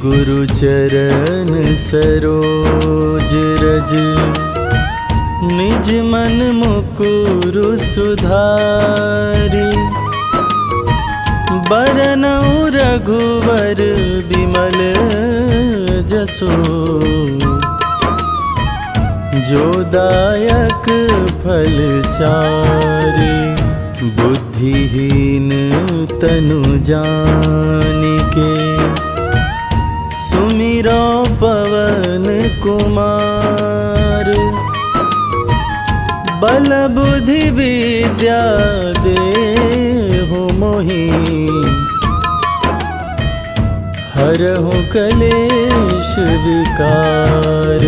गुरु चरण सरोज रज, निज मन मुकुरु सुधारि। बरनउँ रघुवर बिमल जसु, जो दायक फल चारि। बुद्धिहीन तनु जानिके, सुमिरो पवन कुमार। बल बुद्धि विद्या देहु मोहि, हरहु कलेश विकार।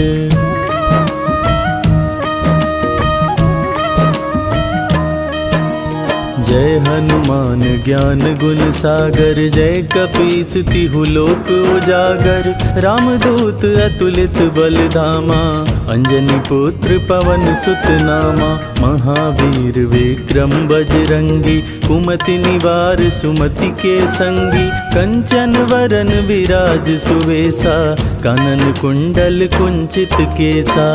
जय हनुमान ज्ञान गुण सागर, जय कपीस तिहु लोक उजागर। रामदूत अतुलित बल धामा, अंजनी पुत्र पवन सुत नामा। महावीर विक्रम बजरंगी, कुमति निवार सुमति के संगी। कंचन वरन विराज सुवेसा, कानन कुंडल कुंचित केसा।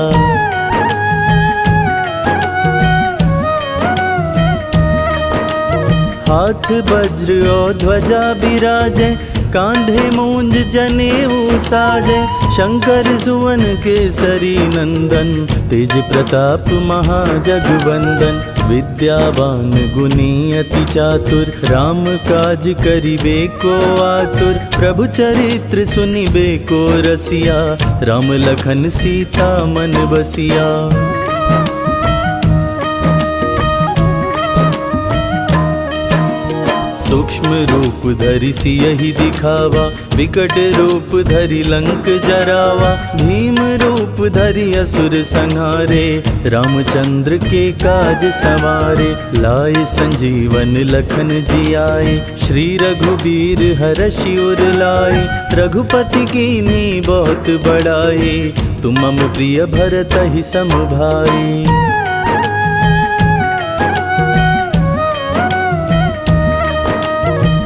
हाथ वज्र और ध्वजा बिराजे, कांधे मूंज जनेऊ साजे। शंकर सुवन केसरी नंदन, तेज प्रताप महाजगवंदन। विद्यावान गुणी अति चातुर, राम काज करिबे को आतुर। प्रभु चरित्र सुनिबे को रसिया, राम लखन सीता मन बसिया। सूक्ष्म रूप धरि सियहि दिखावा, विकट रूप धरि लंक जरावा। भीम रूप धरि असुर संहारे, रामचंद्र के काज सवारे। लाए संजीवन लखन जियाए, श्री रघुबीर हरषि उर लाए। रघुपति कीन्ही बहुत बड़ाई, तुम मम प्रिय भरतहि सम भाई।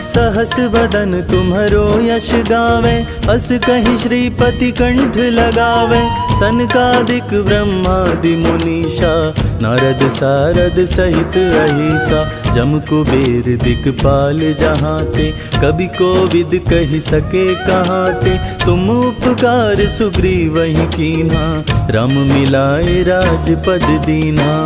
सहस वदन तुम्हरो यश गावे, अस कहि श्रीपति कंठ लगावे। सनकादिक ब्रह्मादि मुनीषा, नारद सारद सहित अहिसा। जम कुबेर दिक्पाल जहाते, कवि कोविद कहि सके कहाते। तुम उपकार सुग्रीवहि कीन्हा, राम मिलाए राजपद दीन्हा।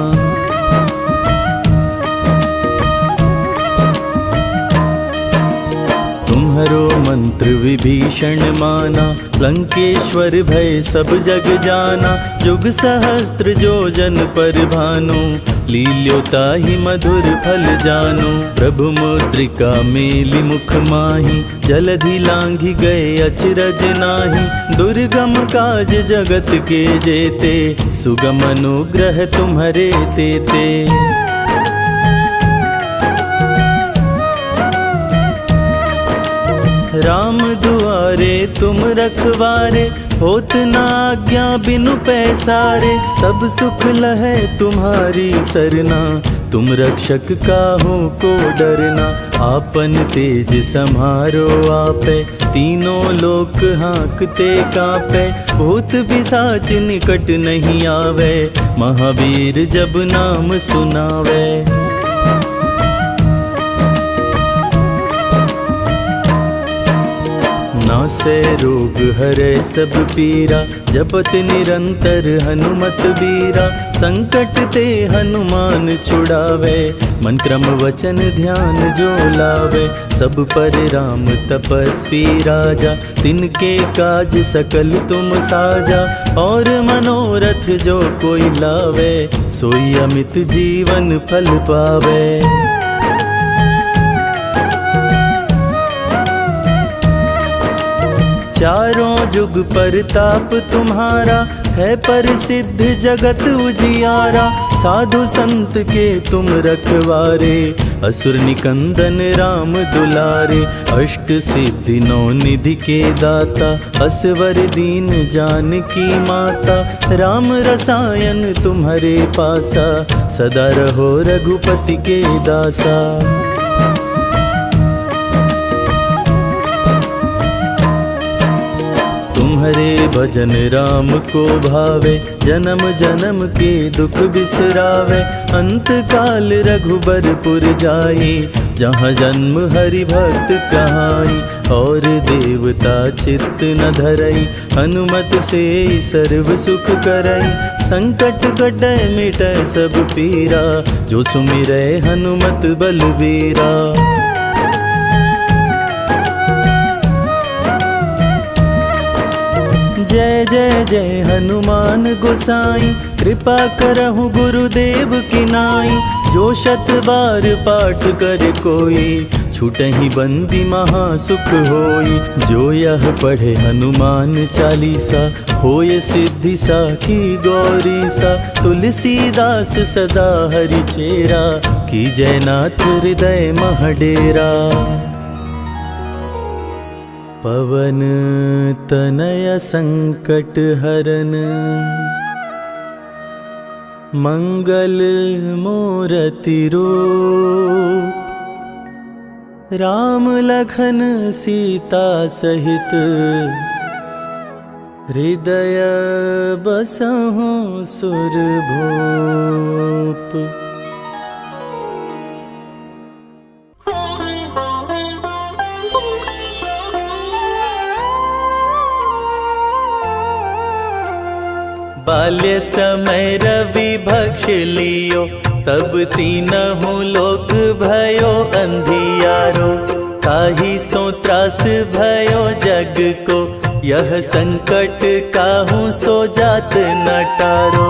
तुम्हरो मंत्र विभीषण माना, लंकेश्वर भय सब जग जाना। जुग सहस्त्र जो जन पर भानु, लील्योताहि मधुर फल जानु। प्रभु मुद्रिका मेलि मुख माहि, जलधि लांघि गए अचरज नाही। दुर्गम काज जगत के जेते, सुगम अनुग्रह तुम्हरे तेते। राम दुआरे तुम रखवारे, होत न आज्ञा बिनु पैसारे। सब सुख लहै तुम्हारी सरना, तुम रक्षक काहू को डरना। आपन तेज सम्हारो आपे, तीनों लोक हाँकते कांपे। भूत पिशाच निकट नहीं आवे, महावीर जब नाम सुनावे। नासै रोग हरै सब पीरा, जपत निरंतर हनुमत बीरा। संकट ते हनुमान छुड़ावे, मन क्रम वचन ध्यान जो लावे। सब पर राम तपस्वी राजा, तिनके काज सकल तुम साजा। और मनोरथ जो कोई लावे, सोई अमित जीवन फल पावे। चारों जुग परताप तुम्हारा, है प्रसिद्ध जगत उजियारा। साधु संत के तुम रखवारे, असुर निकंदन राम दुलारे। अष्ट सिद्धि नौ निधि के दाता, असवर दीन जानकी माता। राम रसायन तुम्हारे पासा, सदा रहो रघुपति के दासा। तुम्हारे भजन राम को भावे, जन्म जन्म के दुख बिसरावे। अंत काल रघुबरपुर जाई, जहाँ जन्म हरि भक्त कहाई। और देवता चित्त न धरई, हनुमत से सर्व सुख करई। संकट कटै मिटै सब पीरा, जो सुमिरै हनुमत बलबीरा। जय जय जय हनुमान गोसाई, कृपा करहु गुरुदेव की नाई। जो शत बार पाठ करे कोई, छूटहि बंदी महासुख होई। जो यह पढ़े हनुमान चालीसा, होय सिद्धि साखी गौरी सा। तुलसीदास सदा हरि चेरा, की जयनाथ हृदय मह डेरा। पवन तनय संकट हरन, मंगल मूरति रूप। राम लखन सीता सहित, हृदय बसहु सुरभूप। बाल्य समय रवि भक्ष लियो, तब तीनहु लोक भयो अंधियारो। ताहि सो त्रास भयो जग को, यह संकट काहू सो जात न टारो।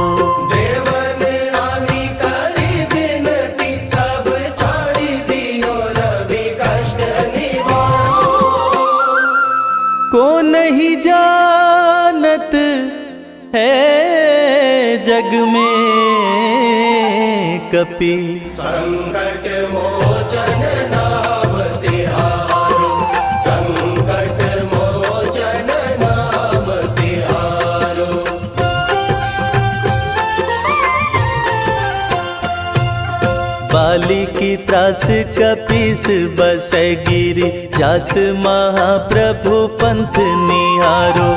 को नहीं जानत है जग में कपि, संकट मोचन नाम तिहारो। संकट मोचन नाम तिहारो। बाली की त्रास कपीस बसै गिरि, जात महाप्रभु पंथ निहारो।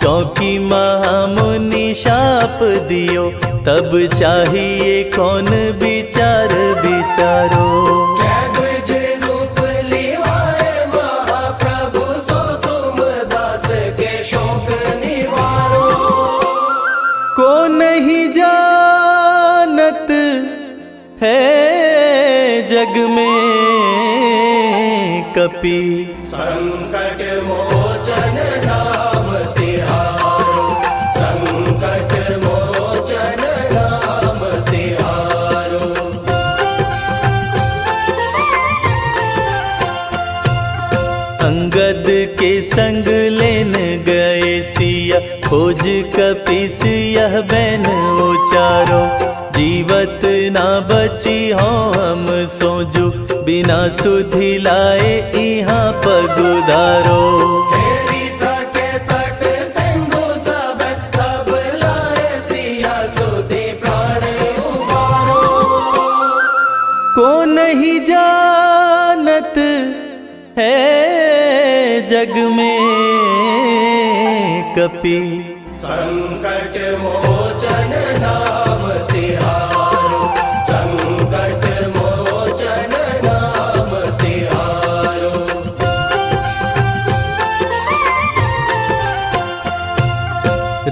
चौकी महामुनि शाप दियो, तब चाहिए कौन विचार विचारो। कैद्वज रूप लिवाए महाप्रभु, सो तुम दास के शोक निवारो। को नहीं जानत है जग में कपि, संकट मोचन नाम तिहारो। संकट मोचन नाम तिहारो। अंगद के संग लेन गए सिया, खोज कपीस यह बैन उचारो। जीवत ना बची हो हम सोजू, बिना सुधि लाए यहाँ पगुधारो। हेरी के तट सिंधु सब, तब लाए सिया सुधि प्राण उबारो। को नहीं जानत है जग में कपि, संकट मोचन नाम तिहारो। संकट मोचन नाम तिहारो।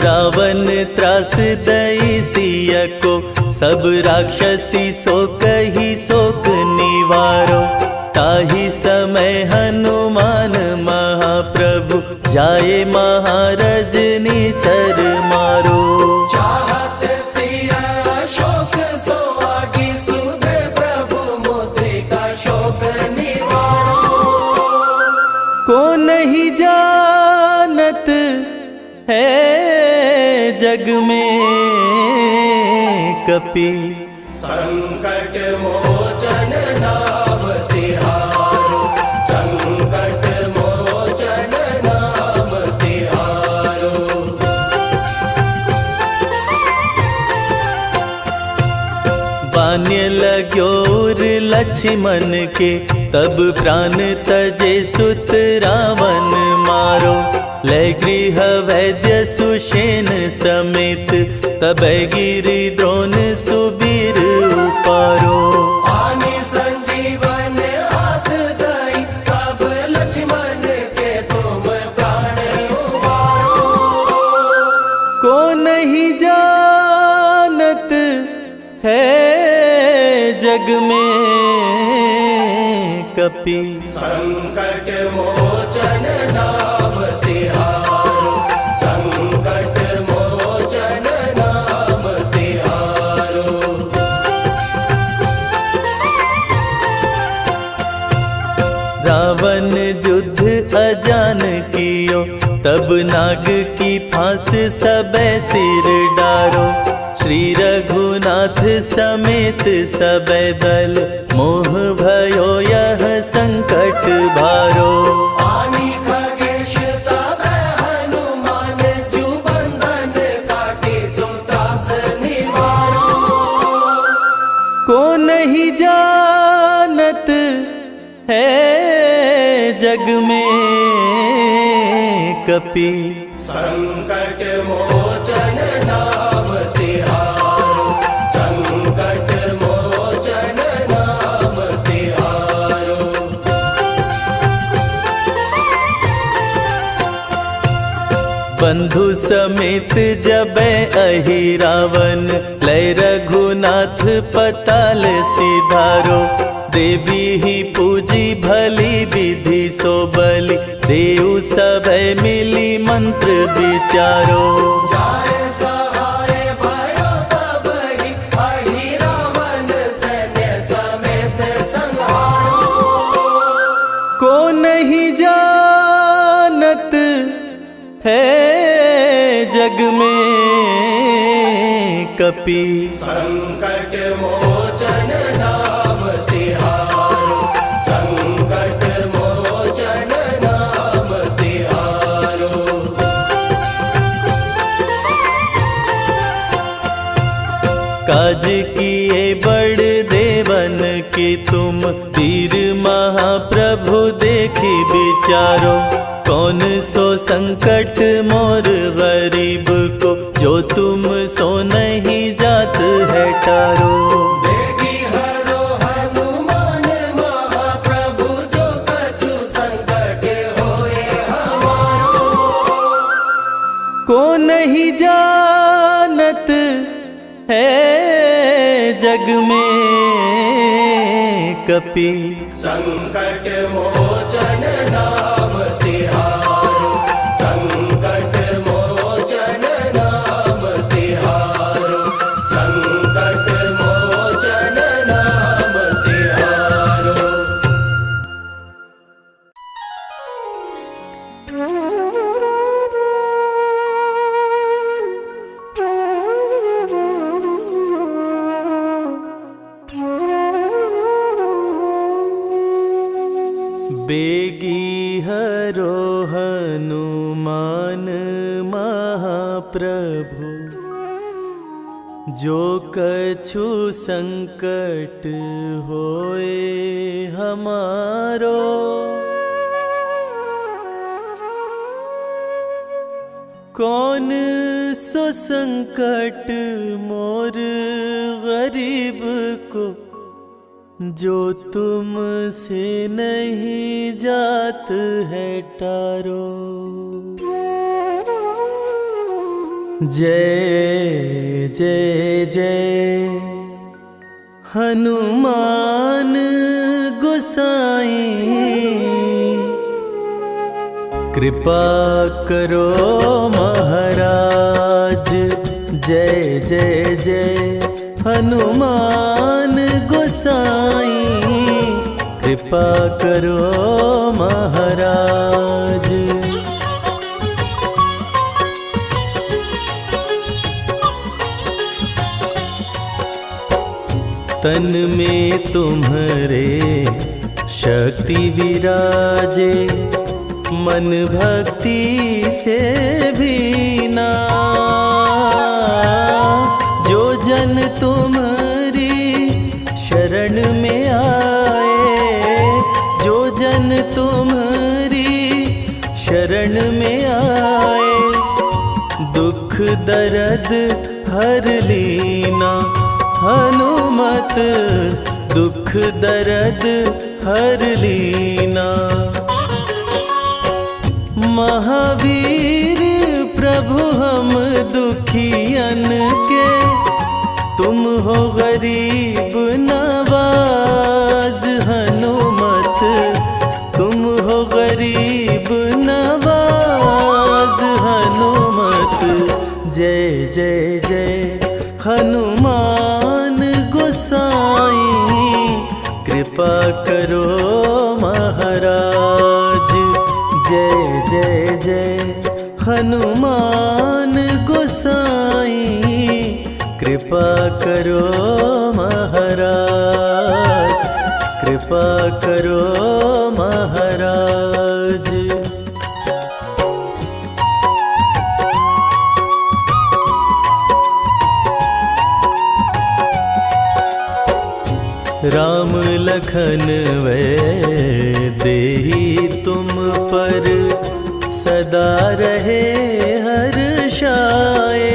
रावण त्रास दई सिया को, सब राक्षसी सो कही शोक निवारो। ताहि समय हनुमान महाप्रभु, जाए महाराज निचर मारो। चाहत सिया शोक सोहागी, सुधे प्रभु मुद्रिका शोक निवारो। को नहीं जानत है जग में कपि, संकट मोचन नाम तिहारो। संकट मोचन नाम तिहारो। बान्य लग्योर लक्ष्मण के, तब प्राण तजे सुत रावण मारो। लय गृह वैद्य सुषेण समेत, तबै गिरि द्रोण सुबीर उपारो। आने संजीवन हाथ दई, तब लक्ष्मण के तुम प्राण उबारो। को नहीं जानत है जग में कपि, संकट मोचन नाम तिहारो, संकट मोचन नाम तिहारो। रावण युद्ध अजान कियो, तब नाग की फांस सबे सिर डारो। श्री रघुनाथ समेत सबे दल, मोह भयो यह संकट भारो। आनी खगेश तब हनुमान, जु बंधन काटे सो त्रास निवारो। को नहीं जानत है जग में कपि, संकट मोचन नाम तिहारो, संकट मोचन नाम तिहारो। बंधु समेत जबै अहि रावण, लय रघुनाथ पताल सिधारो। देवी ही पूजी भली विधि सो बलि, देव सभै मिली मंत्र विचारो। जाय सहाय भयो तबहि, अहि रावण सैन्य समेत संहारो। को नहीं जानत है जग में कपि, संकट मोचन नाम तिहारो, संकट मोचन नाम तिहारो। काज किए बड़ देवन के तुम, वीर महाप्रभु देखी विचारो। कौन सो संकट मोर गरीब को, जो तुम सो नहीं जात है टारो। देगी हरो हनुमान महाप्रभु, जो कछु संकट होए हमारो। को नहीं जानत है जग में कपि, संकट मोचन नाम तिहारो, संकट मोचन नाम तिहारो, संकट मोचन नाम तिहारो। बेगी हरो हनुमान महाप्रभु, जो कछु संकट होए हमारो। कौन सो संकट मोर गरीब को, जो तुम से नहीं जात है टारो। जय जय जय हनुमान गोसाई, कृपा करो महाराज। जय जय जय हनुमान गोसाई, कृपा करो महाराज। तन में तुम्हारे शक्ति विराजे, मन भक्ति से भीना। जो जन तुम्हारी शरण में आए, जो जन तुम्हारी शरण में आए, दर्द हर लीना, हनुमत दुख दर्द हर लीना। महावीर प्रभु हम दुखियन के, तुम हो गरीब नवाज। हनुमत तुम हो गरीब नवाज। हनुमत जय जय जय हनुमान गोसाई, कृपा करो महाराज। जय जय जय हनुमान गोसाई, कृपा करो महाराज। कृपा करो महाराज। राम लखन वै देहि तुम पर, सदा रहे हर्षाए।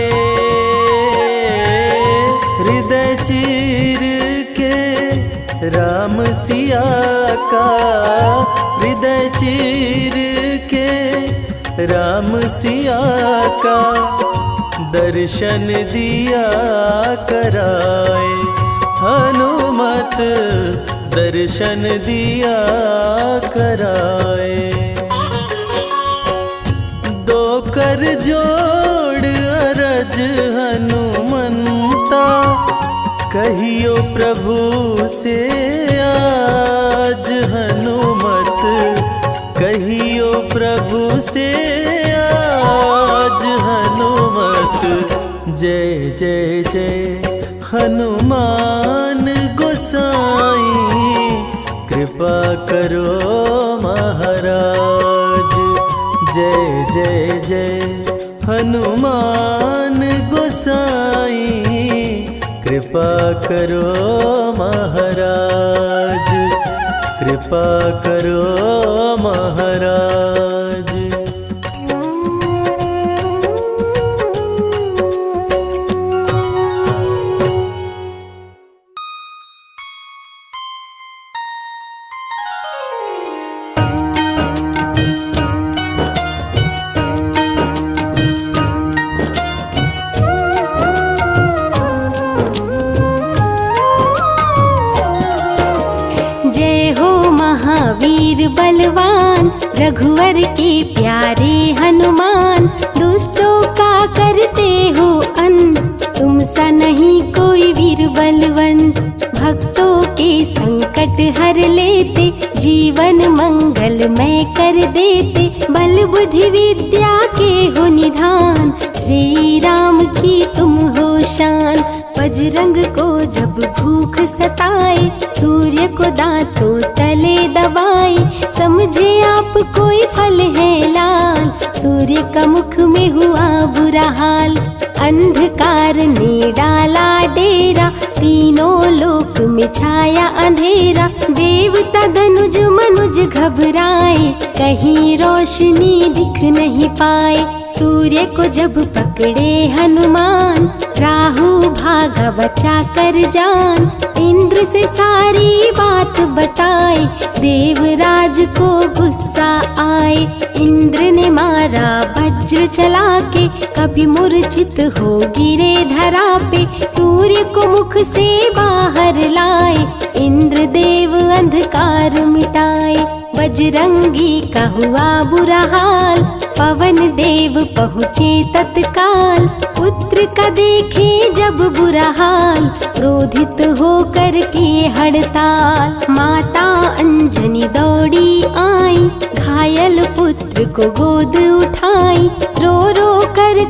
हृदय चीर के राम सिया का, हृदय चीर के राम सिया का, दर्शन दिया कराए। हनुमत दर्शन दिया कराए। दो कर जोड़ अरज हनुमंता, कहियो प्रभु से आज। हनुमत कहियो प्रभु से आज। हनुमत जय जय जय हनुमान गोसाई, कृपा करो महाराज। जय जय जय हनुमान गोसाई, कृपा करो महाराज। कृपा करो महाराज। वीर बलवान रघुवर के प्यारे हनुमान, दुष्टों का करते हो अंत, तुम सा नहीं कोई वीर बलवंत। भक्तों के संकट हर लेते, जीवन मंगलमय कर देते, बल बुद्धि विद्या के हो निधान, श्री राम की तुम हो शान। बजरंग को जब भूख सताए, सूर्य को दांतों तले दबाए, समझे आप कोई फल है लाल, सूर्य का मुख में हुआ बुरा हाल। अंधकार ने डाला डेरा, तीनों लोक में छाया अंधेरा, देवता धनुज मनुज घबराए, कहीं रोशनी दिख नहीं पाए। सूर्य को जब पकड़े हनुमान, राहु भागा बचा कर जान, इंद्र से सारी बात बताए, देवराज को गुस्सा आए। इंद्र ने मारा वज्र चला के, कभी मूर्छित हो गिरे धरा पे, सूर्य को मुख से बाहर लाए, इंद्र देव अंधकार मिटाए। बजरंगी का हुआ बुरा हाल, पवन देव पहुँचे तत्काल, पुत्र का देखे जब बुरा हाल, क्रोधित होकर किए हड़ताल। माता अंजनी दौड़ी आई, घायल पुत्र को गोद उठाई, रो रो कर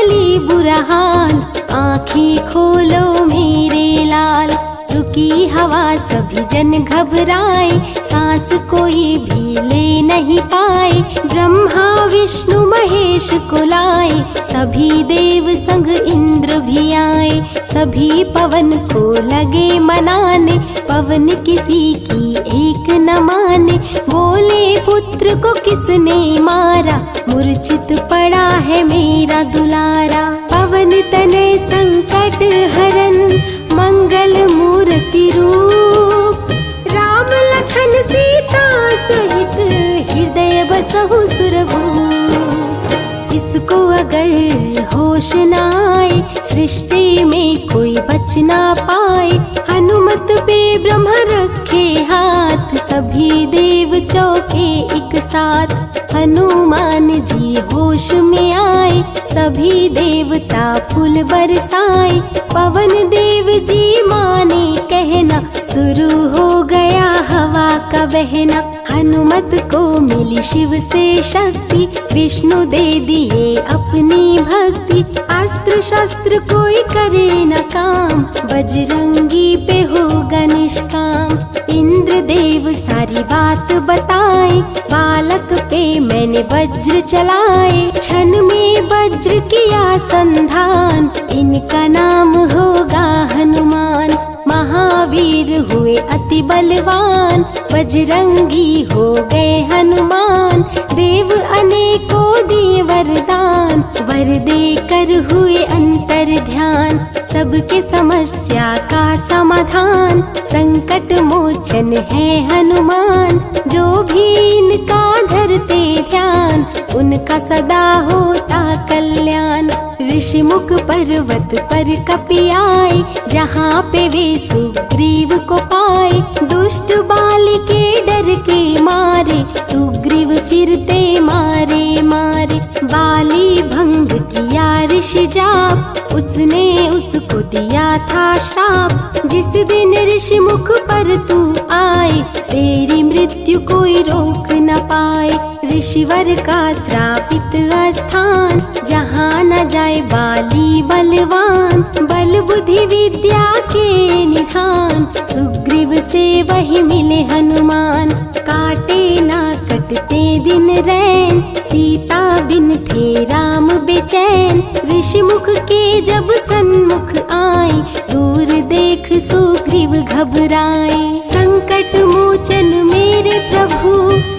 ली बुरा हाल, आँखें खोलो मेरे लाल। रुकी हवा सभी जन घबराए, सांस कोई भी ले नहीं पाए, ब्रह्मा विष्णु महेश को लाए, सभी देव संग इंद्र भी आए। सभी पवन को लगे मनाने, पवन किसी की एक न माने, बोले पुत्र को किसने मारा, मूर्छित पड़ा है मेरा दुलारा। पवन तनय संकट हरन मंगल मूर्ति रूप। राम लखन सीता सहित हृदय बसहु सुरभूप। इसको अगर होश न आए सृष्टि में कोई बच ना पाए। हनुमत पे ब्रह्म रखे हाथ सभी देव चौके एक साथ। हनुमान जी होश में आए सभी देवता फूल बरसाए। पवन देव जी माने कहना शुरू हो गया हवा का बहना। हनुमत को मिली शिव से शक्ति विष्णु दे दिए अपनी भक्ति। अस्त्र शस्त्र कोई करे न काम बजरंगी पे होगा निष्काम। इंद्र देव सारी बात बताए बालक पे मैंने वज्र चलाए। क्षण में वज्र किया संधान इनका नाम होगा हनुमान। महावीर हुए अति बलवान बजरंगी हो गए हनुमान। देव अनेकों दिए वरदान वर देकर हुए अंतर ध्यान। सबके समस्या का समाधान संकट मोचन है हनुमान। जो भी इनका धरते ध्यान उनका सदा होता कल्याण। ऋषि मुख पर्वत पर कपि आए जहाँ पे वे सुग्रीव को पाए। दुष्ट बाल के डर के मारे सुग्रीव फिरते मारे मारे। बाली भंग किया ऋषि जाप उसने उसको दिया था श्राप। जिस दिन ऋषि मुख पर तू आए तेरी मृत्यु कोई रोक न पाए। ऋषिवर का श्रापित स्थान जहाँ न जाए बाली बलवान। बल बुद्धि विद्या के निधान सुग्रीव से वही मिले हनुमान। काटे ना कटते दिन रैन सीता बिन थे राम बेचैन। ऋषि मुख के जब सन्मुख आए दूर देख सुग्रीव घबराए। संकट मोचन मेरे प्रभु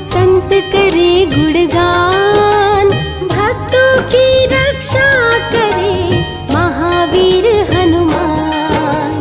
संत करे गुणगान। भक्तों की रक्षा करे महावीर हनुमान।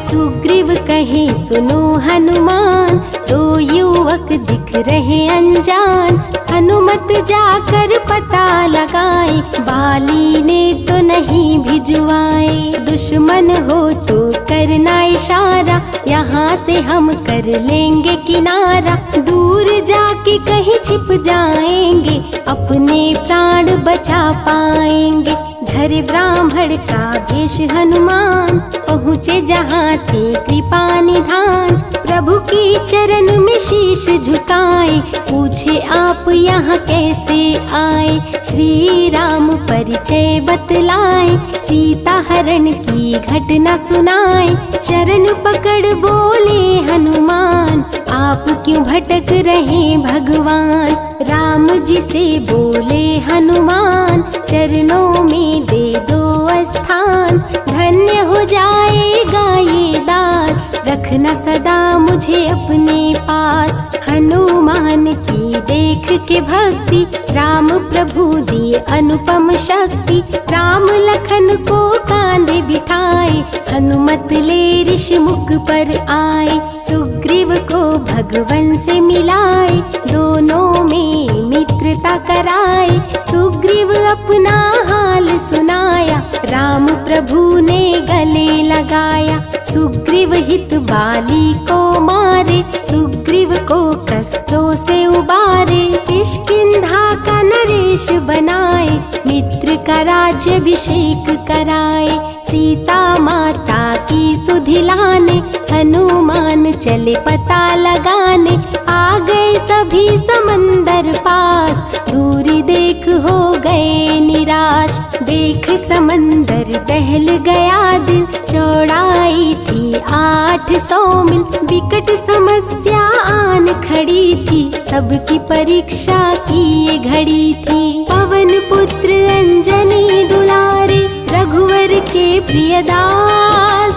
सुग्रीव कहे सुनो हनुमान तो युवक दिख रहे अनजान। हनुमत जाकर पता लगाए बाली ने तो नहीं भिजवाए। दुश्मन हो तो करना इशारा यहाँ से हम कर लेंगे किनारा। दूर जाके कहीं छिप जाएंगे अपने प्राण बचा पाएंगे। धरे ब्राह्मण का भेष हनुमान पहुँचे जहाँ थे कृपा निधान। प्रभु की चरण में शीश झुकाए पूछे आप यहाँ कैसे आए। श्री राम परिचय बतलाए सीता हरण की घटना सुनाए। चरण पकड़ बोले हनुमान आप क्यों भटक रहे भगवान। राम जी से बोले हनुमान चरणों में दे दो स्थान। धन्य हो जाएगा ये दास रखना सदा मुझे अपने पास। हनुमान की देख के भक्ति राम प्रभु दिए अनुपम शक्ति। राम लखन को कांधे बिठाए हनुमत ले ऋषि मुख पर आए। सुग्रीव को भगवन से मिलाए दोनों में मित्रता कराए। सुग्रीव अपना हाल सुनाया राम प्रभु ने गले लगाया। सुग्रीव हित बाली को मारे सुग्रीव को कष्टों से उबारे। किष्किंधा का नरेश बनाए मित्र का राज्याभिषेक कराए। सीता माता की सुधि लाने हनुमान चले पता लगाने। आ गए सभी समंदर पास दूरी देख हो गए निराश। देख समंदर दहल गया दिल चौड़ाई थी 800 मील। विकट समस्या आन खड़ी थी सबकी परीक्षा की ये घड़ी थी। पवन पुत्र अंजनी दुलारे रघुवर के प्रिय दास।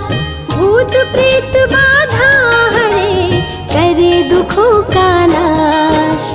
भूत प्रेत बाधा हरे करे दुखों का नाश।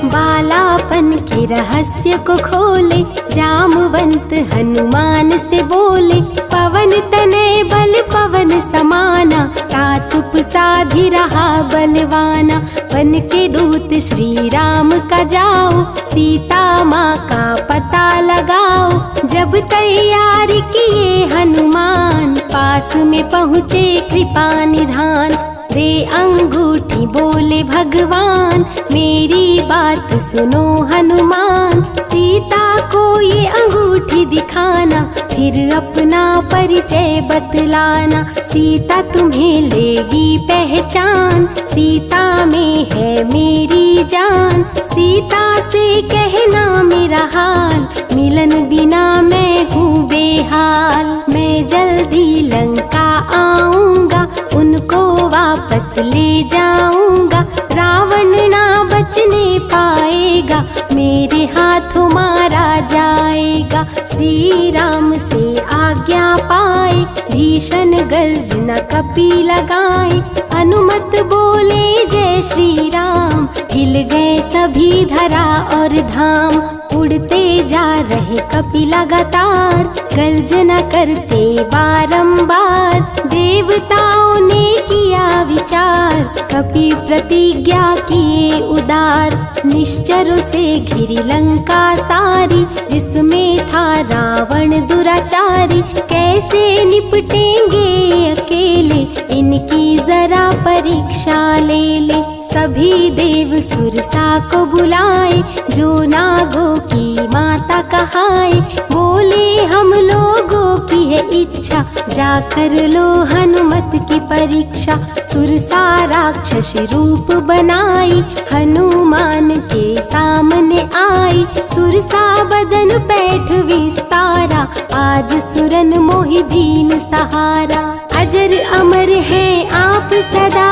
बालापन के के रहस्य को खोले, जामवंत हनुमान से बोले, पवन तनय बल पवन समाना, ता चुप साधी रहा बलवाना। बन के दूत श्री राम का जाओ, सीता माँ का पता लगाओ। जब तैयारी किए हनुमान, पास में पहुँचे कृपा निधान। दे अंगूठी बोले भगवान, मेरी बात सुनो हनुमान। सीता को ये अंगूठी दिखाना, फिर अपना परिचय बतलाना। सीता तुम्हें लेगी पहचान, सीता में है मेरी जान। सीता से कहना मेरा हाल, मिलन बिना मैं हूँ बेहाल। मैं जल्दी लंका आऊँगा, उनको वापस ले जाऊंगा। रावण ना बचने पाएगा, मेरे हाथों मारा जाएगा। श्री राम से आज्ञा पाए, भीषण गर्जना कपि लगाए। हनुमत बोले जय श्री राम, हिल गए सभी धरा और धाम। उड़ते जा रहे कपि लगातार, गर्जना करते बारंबार। देवताओं ने किया विचार, कपि प्रतिज्ञा किए उदार। निश्चरों से घिरी लंका सारी, जिसमें था रावण दुराचारी। कैसे निपटेंगे अकेले, इनकी जरा परीक्षा ले ले। सभी देव सुरसा को बुलाए, जो नागों की माता कहाए। बोले हम लोगों की है इच्छा, जाकर लो हनुमत की परीक्षा। सुरसा राक्षस रूप बनाई, हनुमान के सामने आई। सुरसा बदन पैठ विस्तारा, आज सुरन मोहि दीन सहारा। अजर अमर है आप सदा,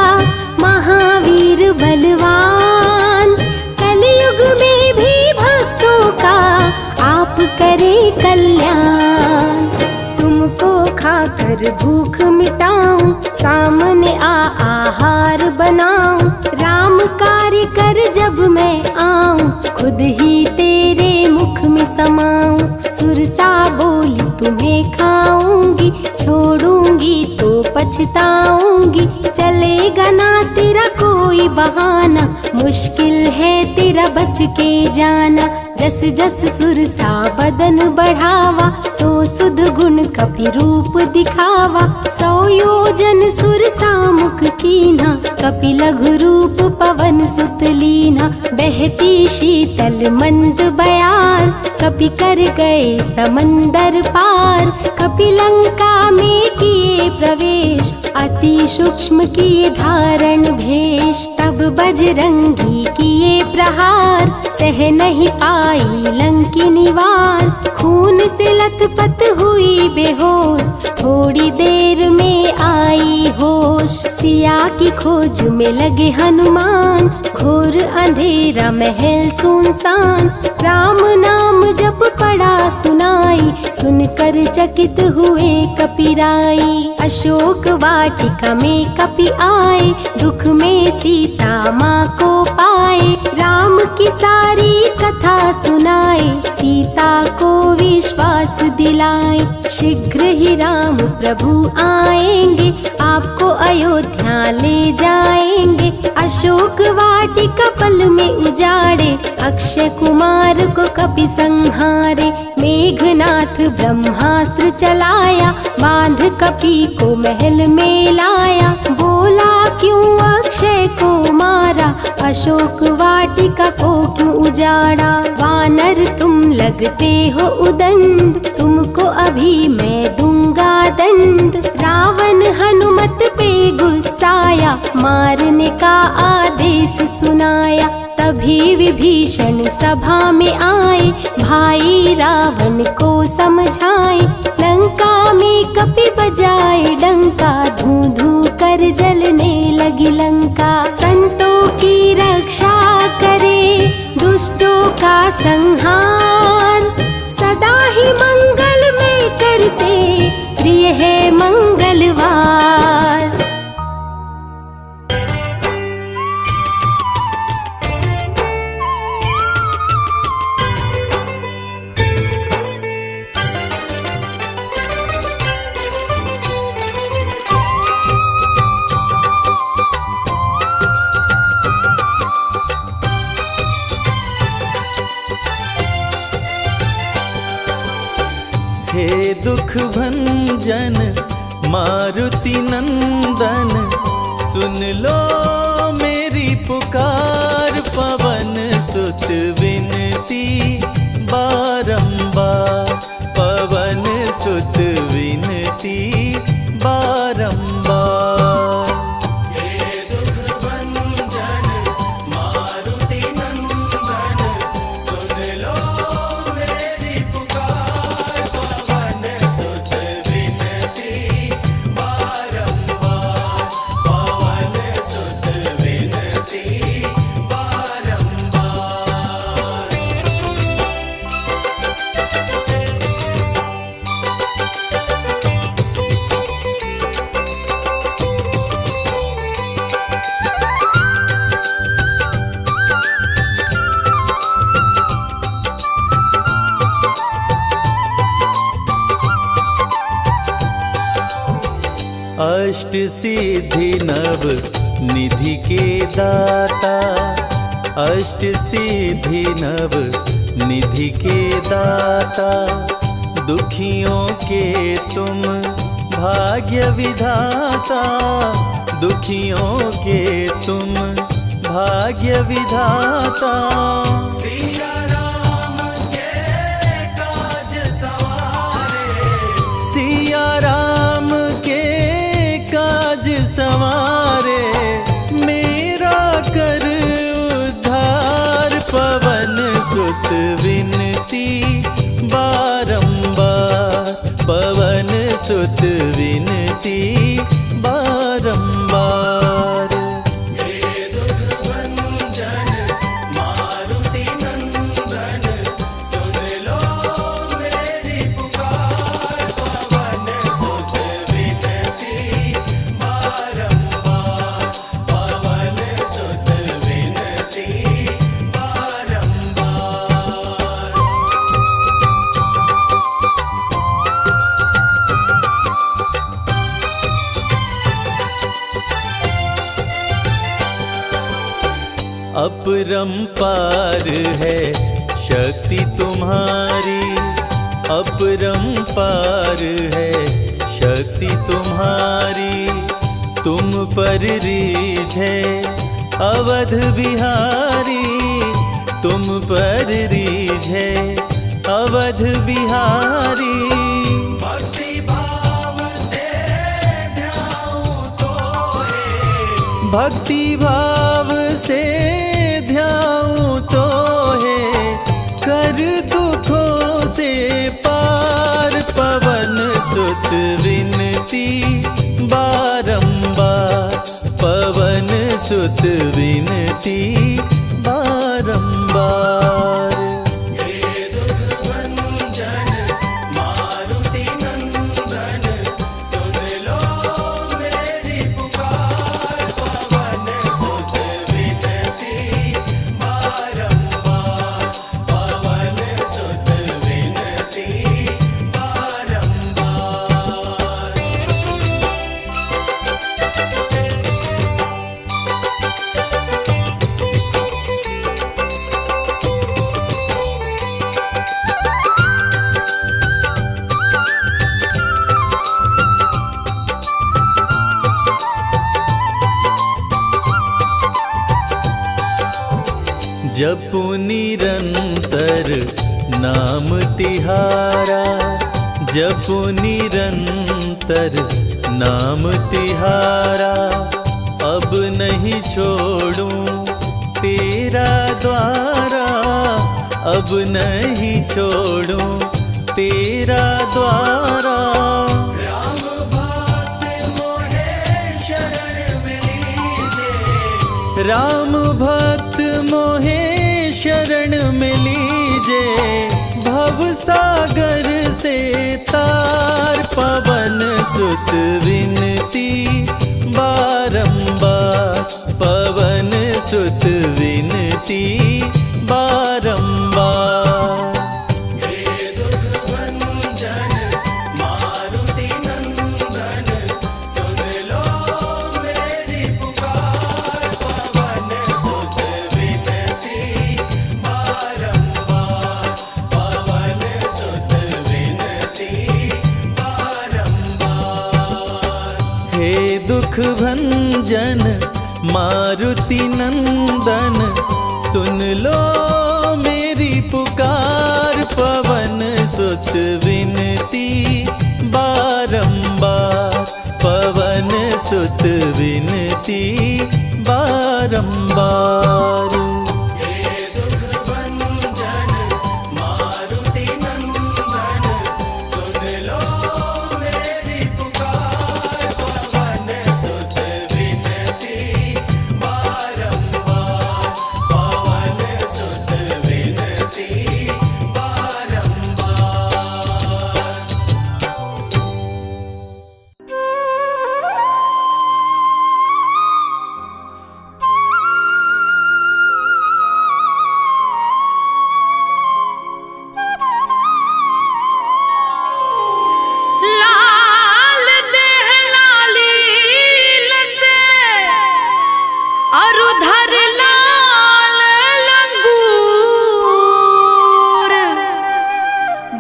महावीर बलवान। कलयुग में भी भक्तों का आप करें कल्याण। तुमको खाकर भूख मिटाऊं, सामने आहार बनाऊं। राम कार्य कर जब मैं आऊं, खुद ही तेरे मुख में समाऊं। सुरसा बोली तुम्हें खाऊंगी, छोड़ूंगी तो पछताऊंगी। चलेगा ना तेरा कोई बहाना, मुश्किल है तेरा बच के जाना। जस जस सुरसा बदन बढ़ावा, तो सुध गुण कपि रूप दिखावा। 100 योजन सुरसा मुख कीन्हा, कपि लघु रूप पवन सुत लीन्हा। बहती शीतल मंद बयार, कपि कर गए समंदर पार। कपि लंका में किए प्रवेश, अति सूक्ष्म किए धारण भेष। तब बजरंगी किए प्रहार, सह नहीं पाई लंकिनी वार। खून से लथपथ हुई बेहोश, थोड़ी देर में आई होश। सिया की खोज में लगे हनुमान, घोर अंधेरा महल सुनसान। राम नाम जप पड़ा सुनाई, सुनकर चकित हुए कपिराई। अशोक वाटिका में कपि आए, दुख में सीता माँ को पाए। राम की सारी कथा सुनाए, सीता को विश्वास दिलाए। शीघ्र ही राम प्रभु आएंगे, आपको अयोध्या ले जाएंगे। अशोक वाटिका पल में उजाड़े, अक्षय कुमार को कपि संहारे। मेघनाथ ब्रह्मास्त्र चलाया, बांध कपि को महल में लाया। बोला क्यों अक्षय को मारा, अशोक वाटिका को क्यों उजाड़ा। वानर तुम लगते हो उदंड, तुमको अभी मैं दूंगा दंड। रावण हनुमत पे गुस्साया, मारने का आदेश सुनाया। तभी विभीषण सभा में आए, भाई रावण को समझाए। लंका में कपि बजाए डंका, धू धू कर जलने लगी लंका। संतों की रक्षा करे, दुष्टों का संहार। सदा ही मंगल में करते, प्रिय है मंगलवार। दुख भंजन मारुति नंदन, सुन लो मेरी पुकार। पवन सुत विनती बारंबार, पवन सुत विनती बारंबार। हे दुख भंजन मारुति नंदन, सुन लो मेरी पुकार। पवन सुत विनती बारंबार, पवन सुत विनती बारंबार। अष्ट सिद्धि नव निधि के दाता, अष्ट सिद्धि नव निधि के दाता। दुखियों के तुम भाग्य विधाता, दुखियों के तुम भाग्य विधाता। सिया राम के काज सवारे, सिया राम के काज संवारे, मेरा कर उद्धार। पवन सुत विनती बारंबार, पवन सुत विनती बारंबार। हे दुख भंजन मारुति नंदन, सुन लो मेरी पुकार। पवन सुत विनती बारंबार, पवन सुत विनती बारंबार। अपरंपार है शक्ति तुम्हारी, अपरंपार है शक्ति तुम्हारी। तुम पर रीझे अवध बिहारी, तुम पर रीझे अवध बिहारी। भक्ति भाव से ध्याऊं तोहे, भक्ति भाव से ध्याऊं तो है, कर दुखों से पार। पवन सुत विनती बारंबार, पवन सुत विनती बारंबार। हे दुख भंजन मारुति नंदन, सुन लो मेरी पुकार। पवन सुत विनती बारंबार, पवन सुत विनती बारंबार। जपु निरंतर नाम तिहारा, जपु निरंतर नाम तिहारा। अब नहीं छोड़ूं तेरा द्वारा, अब नहीं छोड़ूं तेरा द्वारा। राम भक्त मोहे शरण में लीजे, राम भक्त मोहे शरण में लीजे। भव सागर से तार, पवन सुत विनती बारंबार, पवन सुत विनती बारंबार। हे दुख भंजन मारुति नंदन, सुन लो मेरी पुकार। पवन सुत विनती बारंबार, पवन सुत विनती मारुति नंदन सुन लो मेरी पुकार। पवन सुत विनती बारंबार, पवन सुत विनती बारंबार।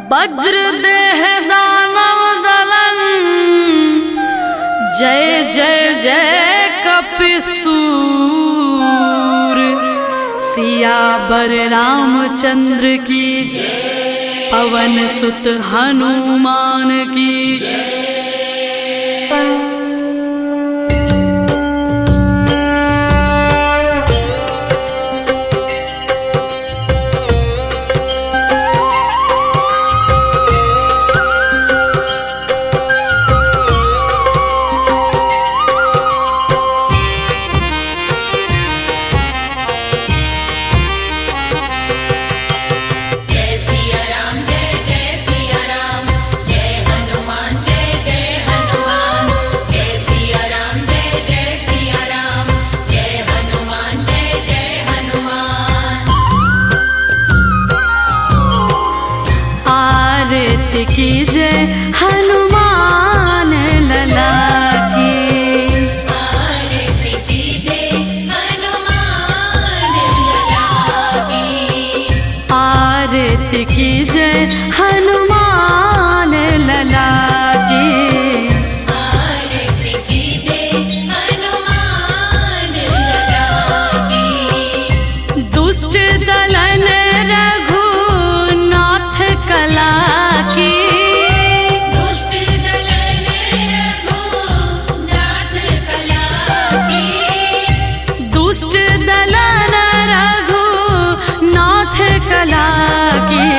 वज्र देह दानव दलन, जय जय जय कपिसूर। सियावर रामचंद्र की जय, पवन सुत हनुमान की जय। की जय हनुमान लला की, आरती की जय हनुमान लला की, आरती की जय हनुमान लला की, आरती की जय हनुमान लला की। दुष्ट दलन रघुनाथ कला की, दुष्ट दलन रघुनाथ कला की, दुष्ट दलन रघुनाथ कला की।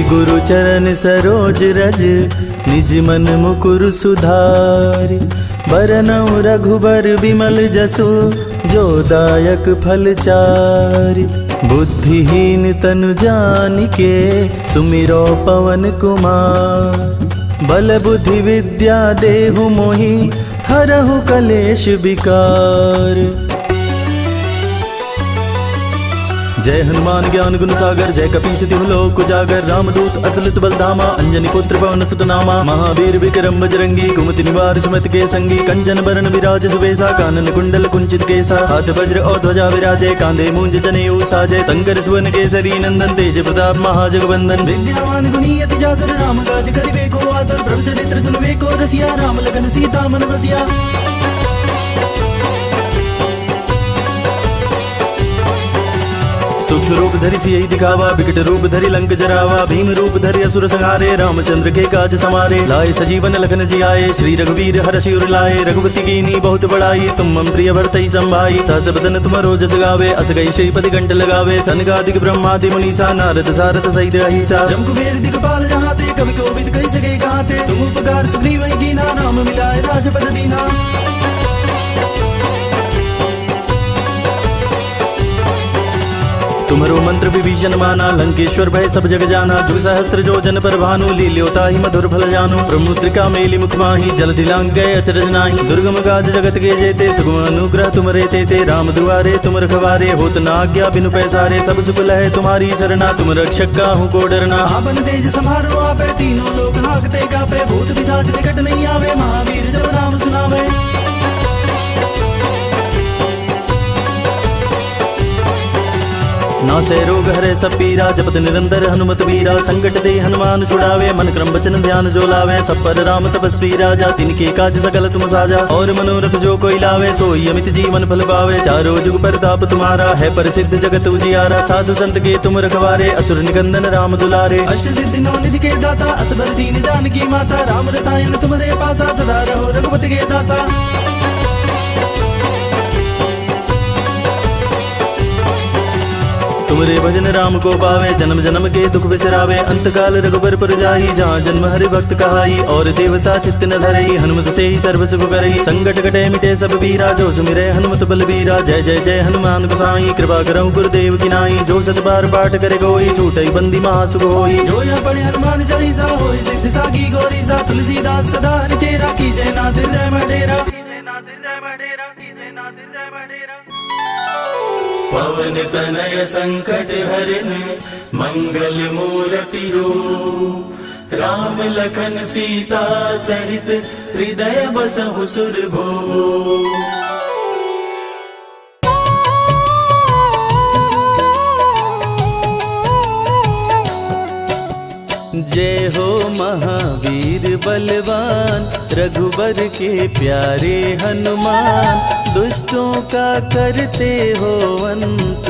गुरु चरण सरोज रज, निज मन मुकुर सुधारि। बरनउँ रघुबर विमल जसु, जो दायक फल चारि। बुद्धिहीन तनु जानिके, सुमिरो पवन कुमार। बल बुद्धि विद्या देहु मोहि, हरहु कलेश विकार। जय हनुमान ज्ञान गुण सागर, जय कपीस तिहु लोक उजागर। रामदूत अतुलित बल धामा, अंजनी पुत्र पवन सुत नामा। महावीर विक्रम बजरंगी, कुमति निवार सुमति के संगी। कंचन बरन विराज सुबेसा, कानन कुंडल कुंचित केसा। हाथ वज्र और ध्वजा विराजे, कांधे मूंज जनेऊ साजे। शंकर सुवन केसरी नंदन, तेज प्रताप महाजगवंदन। विद्यावान गुणी अति चातुर, राम काज करिबे को आतुर। प्रभु चरित्र सुनबे को रसिया, राम लखन सीता मन बसिया। सूक्ष्म रूप धरि सियहि दिखावा, विकट रूप धरि लंक जरावा। भीम रूप धरि असुर संहारे, रामचंद्र के काज समारे। लाए सजीवन लखन जियाए, श्री रघुवीर हरषि उर लाए। रघुपति कीन्ही बहुत बड़ाई, तुम मम प्रिय भरतहि संभाई। सहस बदन तुम रोजस गावे, अस गई श्रीपति कंठ लगावे। सनकादिक ब्रह्मादि मुनीसा, नारद सारद सहित अहिसा। जम कुबेर दिखपाल जहाते, कवि कोविद कहि सके कहते। तुम उपकार सुग्रीव कीन्हा, राम मिलाए राजपद दीन्हा। तुम्हारो मंत्र विभीषण माना, लंकेश्वर भय सब जग जाना। जुग सहस्त्र जो जन पर भानु, लील्योता ही मधुर फल जानु। प्रमुद्रिका मेली मुख माही, जल दिलांग गए अचरज नाही। दुर्गम काज जगत के जेते, सुगम अनुग्रह तुम रे ते। राम दुआरे तुम रखवारे, होत न आज्ञा बिनु पैसारे। सब सुख लहे तुम्हारी सरना, तुम रक्षक काहू को डरना। आपन तेज समारो आपे, तीनों लोक हाकते कापे। भूत पिशाच निकट नहीं आवे, महावीर जब नाम सुनावे। नासे रोग हरे सब पीरा, जपत निरंतर हनुमत वीरा। संकट दे हनुमान छुड़ावे, मन क्रम वचन ध्यान जो लावे। सब पर राम तपस्वी राजा, तिनके काज सकल तुम साजा। और मनोरथ जो कोई लावे, सोई अमित जीवन फल पावे। चारों जुग परताप तुम्हारा, है प्रसिद्ध जगत उजियारा। साधु संत के तुम रखवारे, असुर निकंदन राम दुलारे। अष्ट सिद्धि नौ निधि के दाता, असबर दीन जानकी माता। राम रसायन तुम्हारे पासा, सदा रहो रघुपति के दासा। तुमरे भजन राम को पावे, जन्म जन्म के दुख बिसरावे। अंत काल रघुबर पुर जाई, जहाँ जन्म हरि भक्त कहाई। और देवता चित्त न धरई, हनुमत से ही सर्व सुख करई। संकट कटे मिटे सब पीरा, जो सुमिरे हनुमत बलबीरा। जय जय जय हनुमान गोसाई, कृपा करहु गुरुदेव की नाई। जो सत बार पाठ करे कोई, छूटई बंदी महासुख होई। जो यह पढ़े हनुमान चालीसा, होई सिद्धि साखी गौरीसा। तुलसीदास सदा हरि चेरा, की जय नाथ जय मडेरा। पवन तनय संकट हरन, मंगल मूर्ति रूप। राम लखन सीता सहित, हृदय बसहु सुरभूप। जय हो महावीर बलवान, रघुबर के प्यारे हनुमान। दुष्टों का करते हो अंत,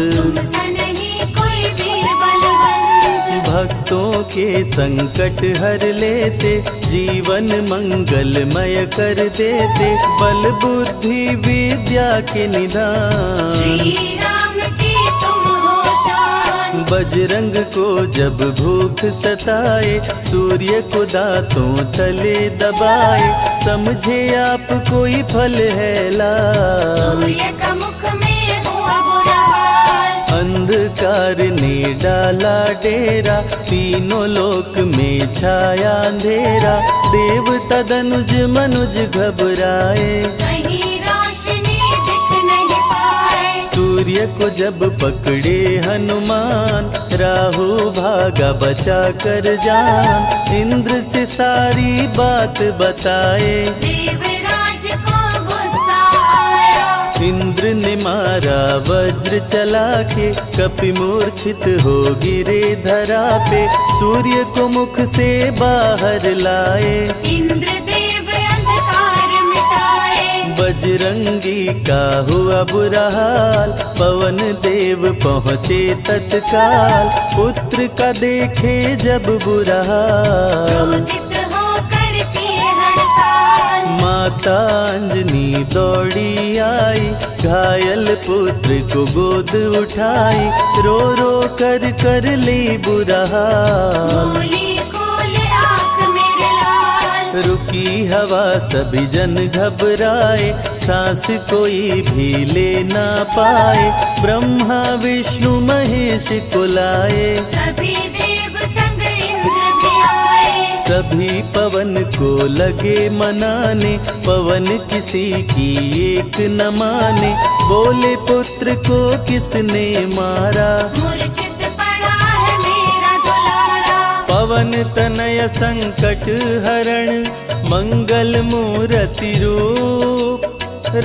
कोई वीर बलवंत। भक्तों के संकट हर लेते, जीवन मंगलमय कर देते। बल बुद्धि विद्या के निधान, श्री राम की तुम हो शान। बजरंग को जब भूख सताए, सूर्य को दांतों तले दबाए। समझे आप कोई फल है लाल, सूर्य का मुख में हुआ बुरा हाल। अंधकार ने डाला डेरा, तीनों लोक में छाया अंधेरा। देवता धनुज मनुज घबराए, कहीं रोशनी दिख नहीं पाए। सूर्य को जब पकड़े हनुमान, राहु भागा बचा कर जान। इंद्र से सारी बात बताए, देवराज को गुस्सा आया। इंद्र ने मारा वज्र चला के, कपि मूर्छित हो गिरे धरा पे। सूर्य को मुख से बाहर लाए, इंद्रदेव अंधकार मिटाए। बजरंगी का हुआ बुरा हाल, पवन देव पहुँचे तत्काल। पुत्र का देखे जब बुरा हाल, क्रोधित होकर किए हड़ताल। माता अंजनी दौड़ी आई, घायल पुत्र को गोद उठाई, रो रो कर ली बुरा हाल। बोली खोले आँख मेरे लाल। रुकी हवा सभी जन घबराए, सांस कोई भी ले ना पाए, ब्रह्मा विष्णु महेश को लाए, सभी देव संग इंद्र भी आए। सभी पवन को लगे मनाने, पवन किसी की एक न माने, बोले पुत्र को किसने मारा, मूर्छित पड़ा है मेरा दुलारा। पवन तनय संकट हरण, मंगल मूर्ति रूप,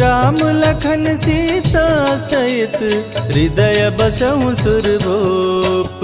राम लखन सीता सहित हृदय बसहु सुरभूप।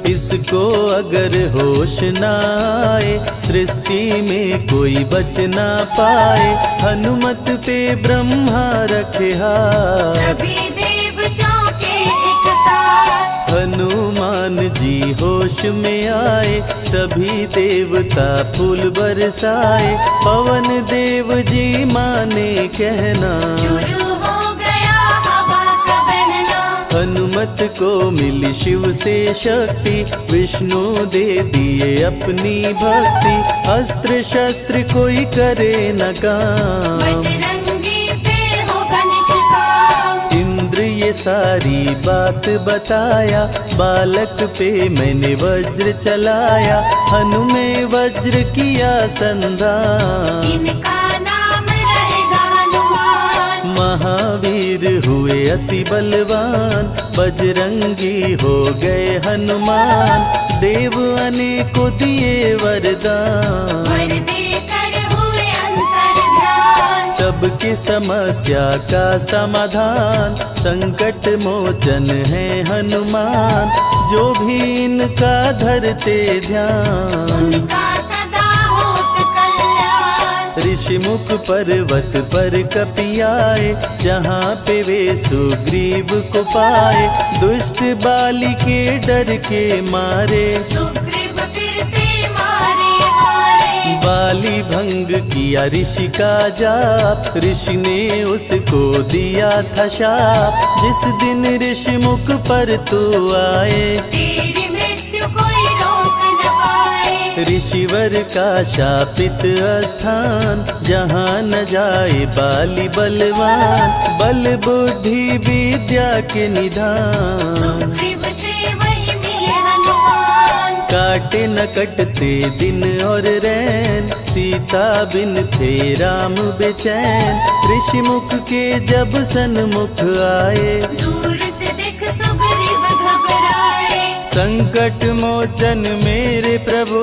इसको अगर होश न आए, सृष्टि में कोई बच ना पाए, हनुमत पे ब्रह्मा रखे हाथ, सभी देव चौके एक साथ। हनुमान जी होश में आए, सभी देवता फूल बरसाए, पवन देव जी माने कहना, शुरू हो गया हवा का बहना। हनुमत को मिली शिव से शक्ति, विष्णु दे दिए अपनी भक्ति, अस्त्र शस्त्र कोई करे न काम, बजरंगी पे होगा निष्काम। इंद्र ये सारी बात बताया, बालक पे मैंने वज्र चलाया, हनुमे वज्र किया संधान, इनका नाम रहेगा हनुमान। महावीर हुए अति बलवान, बजरंगी हो गए हनुमान, देव अनेको दिए वरदान, वर देकर हुए अंतर्ध्यान। सबकी समस्या का समाधान, संकट मोचन है हनुमान, जो भी इनका धरते ध्यान, उनका सदा होत कल्याण। ऋषि मुख पर्वत पर कपियाए, जहाँ पे वे सुग्रीव को पाए, दुष्ट बाली के डर के मारे, सुग्रीव फिरते मारे हारे। बाली भंग किया ऋषि का जाप, ऋषि ने उसको दिया था शाप, जिस दिन ऋषि मुख पर तू आए, तेरी मृत्यु कोई रोक न पाए। ऋषिवर का शापित स्थान, जहाँ न जाए बाली बलवान, बल बुद्धि विद्या के निधान, सुग्रीव से वही मिले हनुमान। काटे न कटते दिन और रैन, सीता बिन थे राम बेचैन, ऋषि मुख के जब सन्मुख आए, दूर से देख सुग्रीव घबराए। संकट मोचन मेरे प्रभु,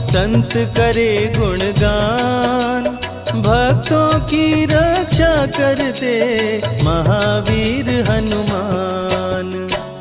संत करे गुणगान, भक्तों की रक्षा करते महावीर हनुमान।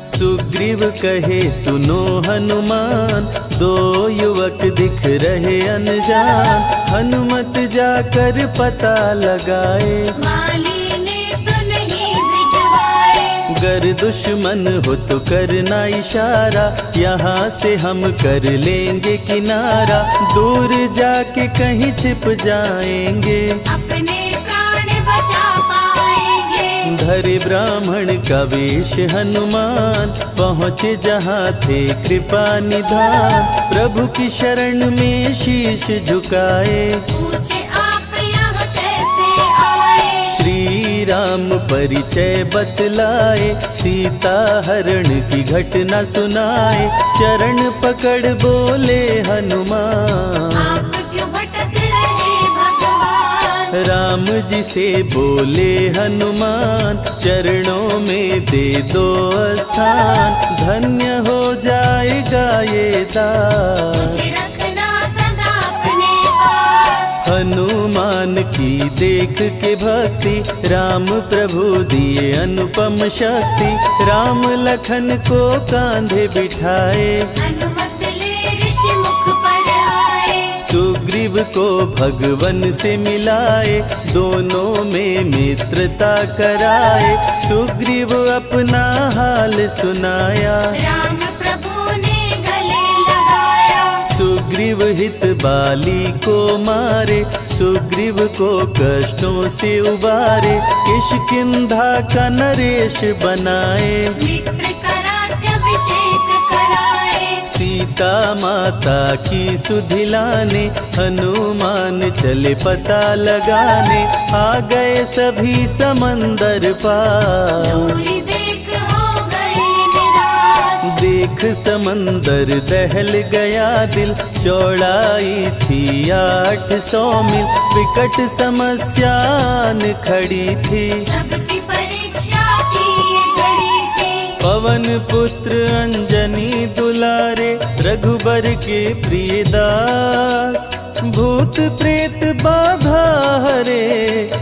सुग्रीव कहे सुनो हनुमान, दो युवक दिख रहे अनजान, हनुमत जाकर पता लगाए, माली ने तो नहीं भिजवाए। गर दुश्मन हो तो करना इशारा, यहाँ से हम कर लेंगे किनारा, दूर जाके कहीं छिप जाएंगे, अपने प्राण बचा पाएंगे। धरे ब्राह्मण का वेश हनुमान, पहुँचे जहाँ थे कृपा निधान, प्रभु की शरण में शीश झुकाए, पूछे आप यहाँ कैसे आए। श्री राम परिचय बतलाए, सीता हरण की घटना सुनाए, चरण पकड़ बोले हनुमान, आप क्यों भटक रहे भगवान। राम जी से बोले हनुमान, चरणों में दे दो स्थान, धन्य हो जाएगा ये दास। मुझे रखना सदा अपने पास। हनुमान की देख के भक्ति, राम प्रभु दिए अनुपम शक्ति, राम लखन को कांधे बिठाए, हनुमत ले ऋषि मुख पर आए। सुग्रीव को भगवन से मिलाए, दोनों में मित्रता कराए, सुग्रीव अपना हाल सुनाया, राम प्रभु ने गले लगाया। सुग्रीव हित बाली को मारे, सुग्रीव सुग्रीव को कष्टों से उबारे, किष्किंधा का नरेश बनाए। मित्र का राज्याभिषेक कराए। सीता माता की सुधि लाने, हनुमान चले पता लगाने। आ गए सभी समंदर पार, दूरी देख हो गए निराश। देख समंदर दहल गया दिल। चौड़ाई थी 800 मील, विकट समस्या आन खड़ी थी। सबकी परीक्षा की ये घड़ी थी। पवन पुत्र अंजनी दुलारे, रघुबर के प्रिय दास। भूत प्रेत बाधा हरे,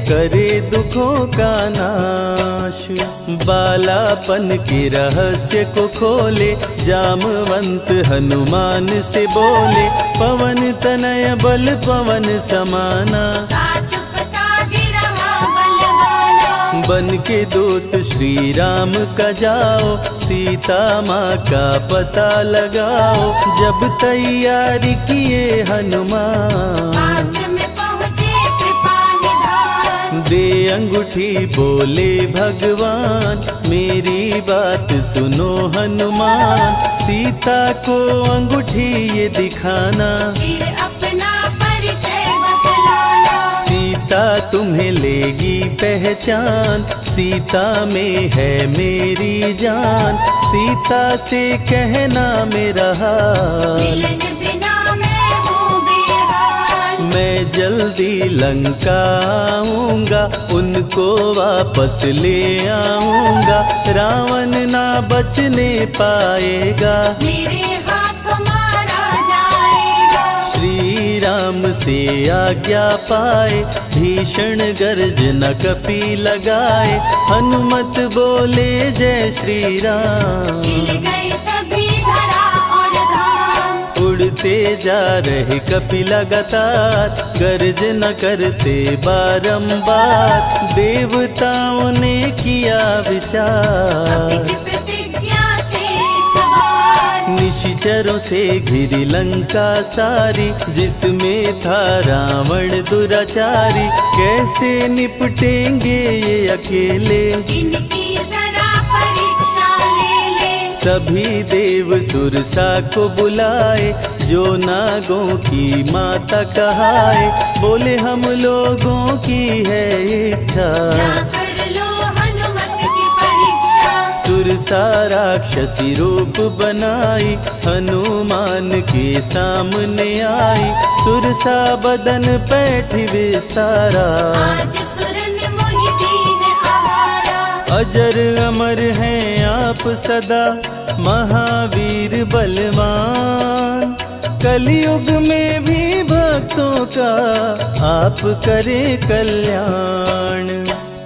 करे दुखों का नाश। बालापन के रहस्य को खोले, जामवंत हनुमान से बोले। पवन तनय बल पवन समाना, चुप साधी रहा बलवाना। बन के दूत श्री राम का जाओ, सीता माँ का पता लगाओ। जब तैयारी किए हनुमान, पास में पहुँचे कृपा निधान। दे अंगूठी बोले भगवान, मेरी बात सुनो हनुमान। सीता को अंगूठी ये दिखाना, फिर अपना परिचय बतलाना। सीता तुम्हें लेगी पहचान। सीता में है मेरी जान, सीता से कहना मेरा हाल। मिलन बिना मैं हूँ बेहाल। मैं जल्दी लंका आऊंगा, उनको वापस ले आऊंगा। रावण ना बचने पाएगा, मेरे हाथ मारा जाएगा। श्री राम से आज्ञा पाए, भीषण गर्जना कपि लगाए। हनुमत बोले जय श्री राम, मिल गए सभी धरा और धाम। उड़ते जा रहे कपि लगातार, गर्जना करते बारंबार। देवताओं ने किया विचार, की प्रतिज्ञा से एक बार। निशिचरों से घिरी लंका सारी, जिसमें था रावण दुराचारी। कैसे निपटेंगे ये अकेले, इनकी जरा परीक्षा ले ले। सभी देव सुरसा को बुलाए, जो नागों की माता कहाए। बोले हम लोगों की है इच्छा, कर लो हनुमत की परीक्षा। सुरसा राक्षसी रूप बनाई, हनुमान के सामने आई। सुरसा बदन पैठ विस्तारा, आज सुरन मोहि दीन आहारा। अजर अमर हैं आप सदा, महावीर बलवान। कलयुग में भी भक्तों का आप करें कल्याण।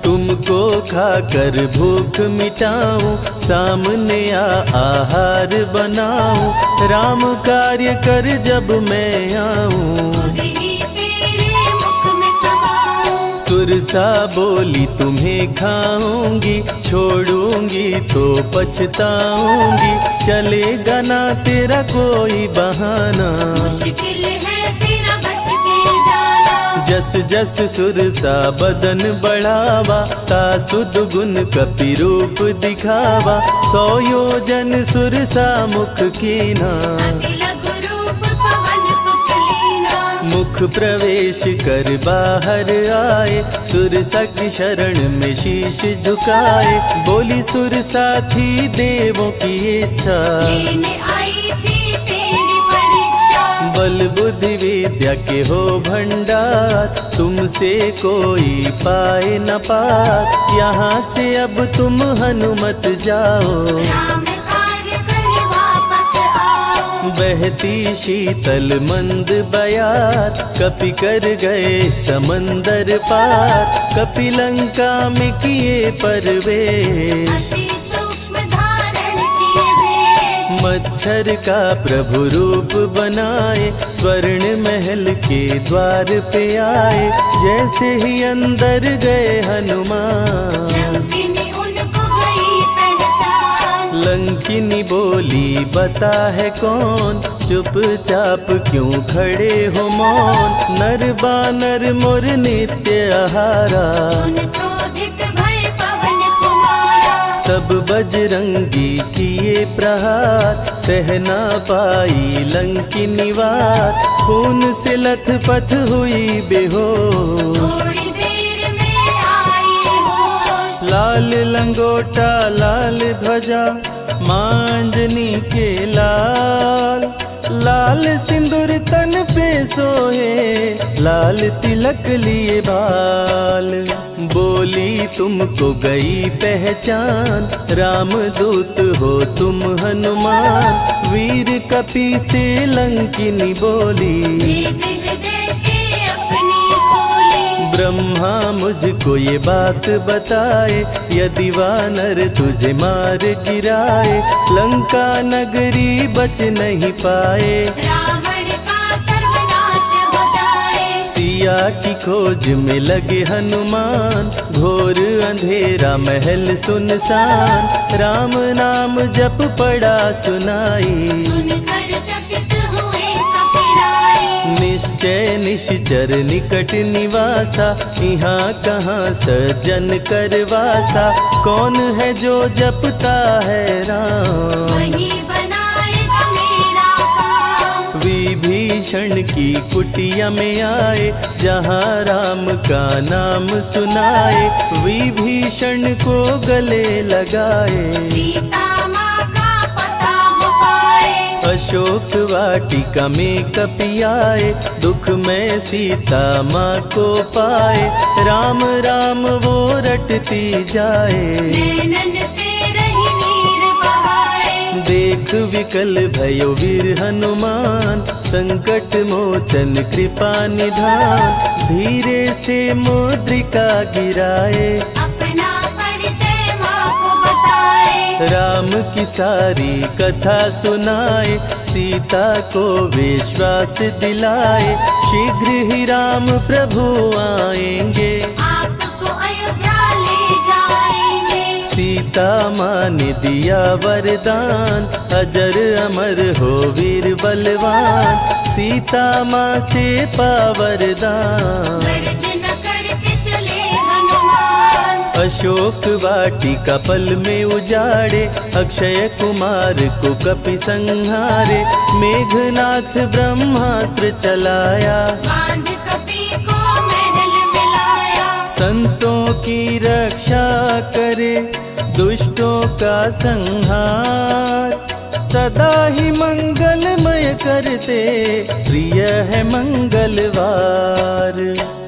तुमको खाकर भूख मिटाऊं, सामने आहार बनाऊं। राम कार्य कर जब मैं आऊं, खुद ही तेरे मुख में समाऊं। सुरसा बोली तुम्हें खाऊंगी, छोड़ूंगी तो पछताऊंगी। चलेगा ना तेरा कोई बहाना, मुश्किल है तेरा बच के जाना। जस जस सुरसा बदन बढ़ावा, तासुद गुण कपि रूप दिखावा। 100 योजन सुरसा मुख कीना, अति लघु रूप पवन सुख लीना। मुख प्रवेश कर बाहर आए, सुरसा की शरण में शीश झुकाए। बोली सुरसा थी देवों की इच्छा, लेने आई थी तेरी परीक्षा। बल बुद्धि विद्या के हो भंडार, तुमसे कोई पाए न पार। यहाँ से अब तुम हनुमत जाओ, राम कार्य कर वापस आओ। बहती शीतल मंद बयार, कपि कर गए समंदर पार। कपि लंका में किए परवेश, अति सूक्ष्म धारण किए वेश। मच्छर का प्रभु रूप बनाए, स्वर्ण महल के द्वार पे आए। जैसे ही अंदर गए हनुमान, लंकिनी उनको गई पहचान। लंकिनी बोली बता है कौन, चुपचाप क्यों खड़े हो मौन। नर बानर मोर नित्य आहारा, सुन क्रोधित भय पवन कुमारा। तब बजरंगी किए प्रहार, सह न पाई लंकिनी वार। खून से लथपथ हुई बेहोश, थोड़ी देर में आई होश। लाल लंगोटा लाल ध्वजा, मांजनी के लाल। लाल सिंदूर तन पे सोहे, लाल तिलक लिए बाल। बोली तुमको गई पहचान, रामदूत हो तुम हनुमान। वीर कपि से लंकिनी बोली, भेद हृदय के अपनी खोली। ब्रह्मा मुझको ये बात बताए, यदि वानर तुझे मार गिराए। लंका नगरी बच नहीं पाए, रावण का सर्वनाश हो जाए। सिया की खोज में लगे हनुमान, घोर अंधेरा महल सुनसान। राम नाम जप पड़ा सुनाई, सुनकर चकित हुए कपिराए। निश्चय निश्चर निकट निवासा, यहाँ कहाँ सज्जन करवासा। कौन है जो जपता है राम, वही बनाएगा मेरा काम। विभीषण की कुटिया में आए, जहाँ राम का नाम सुनाए। विभीषण को गले लगाए, सीता माँ का पता हो पाए। अशोक वाटिका में कपि आए, दुख में सीता माँ को पाए। राम राम वो रटती जाए, नैनन से रही नीर बहाए। देख विकल भयो वीर हनुमान। संकट मोचन कृपा निधान, धीरे से मुद्रिका गिराए। अपना परिचय माँ को बताए। राम की सारी कथा सुनाए, सीता को विश्वास दिलाए। शीघ्र ही राम प्रभु आएंगे, आपको अयोध्या ले जाएंगे। सीता माँ ने दिया वरदान। अजर अमर हो वीर बलवान, सीता माँ से पा वरदान। वर्ज न करके चले हनुमान। अशोक वाटिका पल में उजाड़े, अक्षय कुमार को कपि संहारे। मेघनाथ ब्रह्मास्त्र चलाया, बांध कपि को महल मिलाया। संतों की रक्षा करे, दुष्टों का संहार। सदा ही मंगलमय करते, प्रिय है मंगलवार।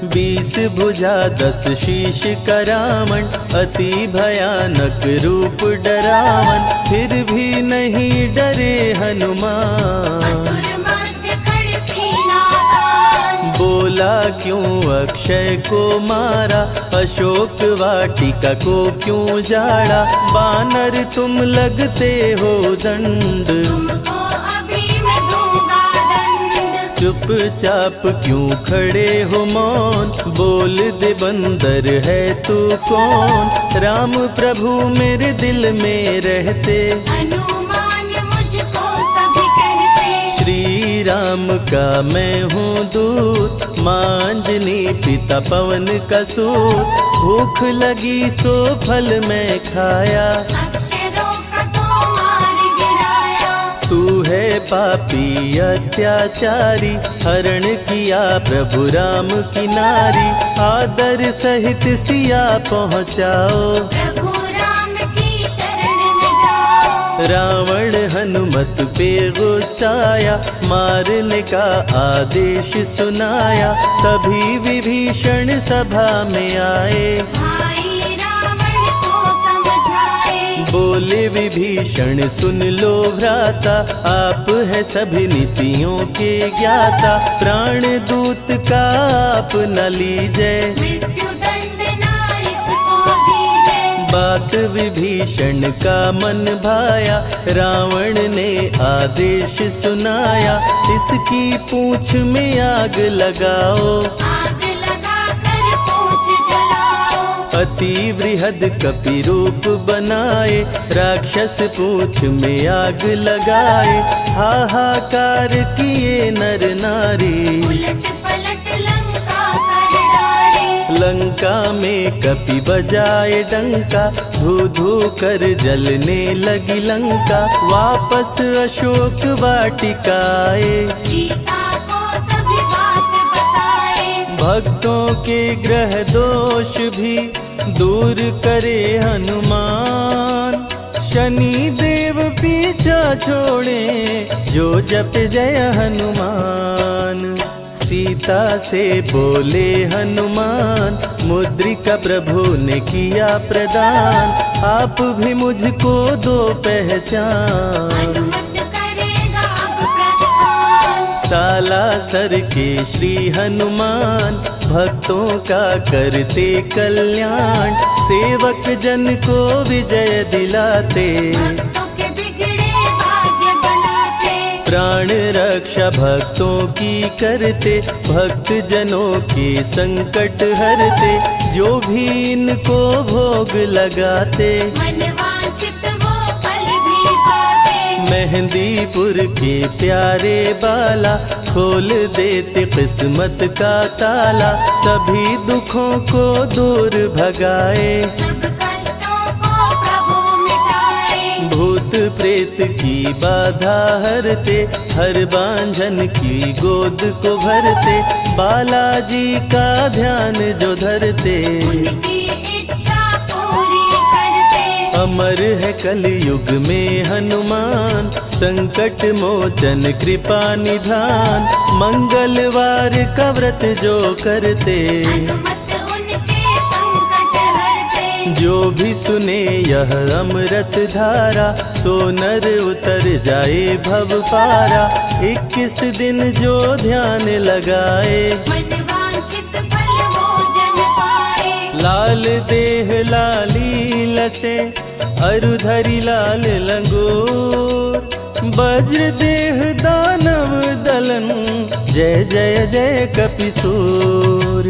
20 भुजा 10 शीश करावन, अति भयानक रूप डरावन। फिर भी नहीं डरे हनुमान, असुर मध्य खड़ सीना तान। बोला क्यों अक्षय को मारा, अशोक वाटिका को क्यों जाड़ा। बानर तुम लगते हो दंड, तुमको अभी मैं दूंगा दंड। चुपचाप क्यों खड़े हो मौन, बोल दे बंदर है तू कौन। राम प्रभु मेरे दिल में रहते, हनुमान मुझको सभी कहते। श्री राम का मैं हूँ दूत, मांजनी पिता पवन का सूत। भूख लगी सो फल मैं खाया, अक्षरों का तो मार गिराया। तू है पापी अत्याचारी। हरण किया प्रभु राम की नारी, आदर सहित सिया पहुँचाओ। प्रभु राम की शरण में जाओ। रावण हनुमत पे गुस्साया, मारने का आदेश सुनाया। तभी विभीषण सभा में आए, भाई रावण को समझाए। बोले विभीषण सुन लो भ्राता, आप है सभी नीतियों के ज्ञाता। प्राण दूत का आप न लीजिए, मृत्यु दंड ना इसको दीजिए। बात विभीषण का मन भाया। रावण ने आदेश सुनाया, इसकी पूंछ में आग लगाओ। आग लगा कर पूछ जलाओ। अति वृहद कपि रूप बनाए, राक्षस पूंछ में आग लगाए। हाहाकार किए नर नारी, उलट पलट लंका कर डारे। लंका में कपि बजाए डंका, धू धू कर जलने लगी लंका। वापस अशोक वाटिकाए, सीता को सभी बात बताए। भक्तों के ग्रह दोष भी दूर करे हनुमान। शनि देव पीछा छोड़े, जो जप जय हनुमान। सीता से बोले हनुमान, मुद्रिका प्रभु ने किया प्रदान। आप भी मुझको दो पहचान, हनुमत करेगा अब प्रस्थान। सालासर के श्री हनुमान, भक्तों का करते कल्याण। सेवक जन को विजय दिलाते, भक्तों के बिगड़े भाग्य बनाते। प्राण रक्षा भक्तों की करते, भक्त जनों के संकट हरते। जो भी इनको भोग लगाते, मनवांछित वो फल भी पाते। मेहंदीपुर के प्यारे बाला, खोल देते किस्मत का ताला। सभी दुखों को दूर भगाए, सब कष्टों को प्रभु मिटाए। भूत प्रेत की बाधा हरते, हर बांझन की गोद को भरते। बालाजी का ध्यान जो धरते, उनकी इच्छा पूरी करते। अमर है कलयुग में हनुमान। संकट मोचन कृपा निधान, मंगलवार का व्रत जो करते। हनुमत उनके संकट हरते। जो भी सुने यह अमृत धारा, सो नर उतर जाए भव पारा। 21 दिन जो ध्यान लगाए, मनवांछित फल भोजन पाए। लाल देह लाली लसे, अरुधरि लाल लंगोर। वज्र देह दानव दलन, जय जय जय कपिसूर।